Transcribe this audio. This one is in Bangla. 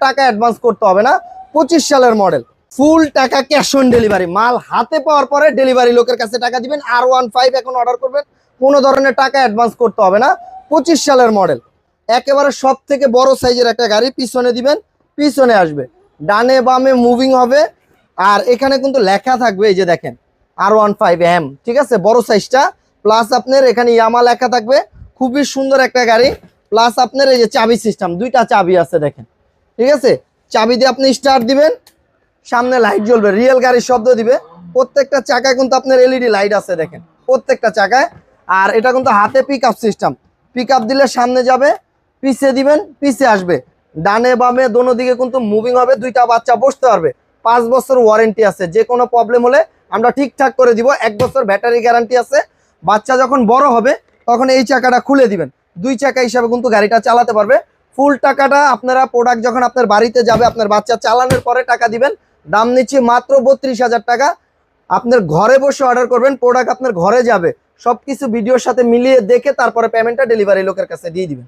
টাকা অ্যাডভান্স করতে হবে না। 25 সালের মডেল, ফুল টাকা ক্যাশ অন ডেলিভারি। মাল হাতে পাওয়ার পরে ডেলিভারি লোকের কাছে টাকা দিবেন। R15 এখন অর্ডার করবেন, কোনো ধরনের টাকা অ্যাডভান্স করতে হবে না। 25 সালের মডেল, একেবারে সব থেকে বড় সাইজের একটা গাড়ি। পিছনে দিবেন, পিছনে আসবে, ডানে বামে মুভিং হবে। আর এখানে কিন্তু লেখা থাকবে, এই যে দেখেন R15M, ঠিক আছে, বড় সাইজটা। প্লাস আপনার এখানে ইয়ামা লেখা থাকবে, খুবই সুন্দর একটা গাড়ি। প্লাস আপনার এই যে চাবি সিস্টেম, দুইটা চাবি আছে দেখেন, ঠিক আছে। চাবি দিয়ে আপনি স্টার্ট দিবেন, সামনে লাইট জ্বলবে, রিয়েল গাড়ির শব্দ দিবে। প্রত্যেকটা চাকায় কিন্তু আপনার এলইডি লাইট আছে দেখেন, প্রত্যেকটা চাকায়। আর এটা কিন্তু হাতে pick up system, pick up দিলে সামনে যাবে, পিছে দিবেন পিছে আসবে, ডানে বামে দোনো দিকে কিন্তু মুভিং হবে। দুইটা বাচ্চা বসতে পারবে। 5 বছর ওয়ারেন্টি আছে, যে কোনো প্রবলেম হলে আমরা ঠিকঠাক করে দিব। 1 বছর ব্যাটারি গ্যারান্টি আছে। বাচ্চা যখন বড় হবে তখন এই চাকাটা খুলে দিবেন, 2 চাকা হিসাবে কিন্তু গাড়িটা চালাতে পারবে। ফুল টাকাটা আপনারা প্রোডাক্ট যখন আপনার বাড়িতে যাবে, আপনার বাচ্চা চালানোর পরে টাকা দিবেন। দাম নিচ্ছি মাত্র 32,000 টাকা। আপনার ঘরে বসে অর্ডার করবেন, প্রোডাক্ট আপনার ঘরে যাবে। সবকিছু ভিডিওর সাথে মিলিয়ে দেখে তারপরে পেমেন্টটা ডেলিভারি লোকের কাছে দিয়ে দিবেন।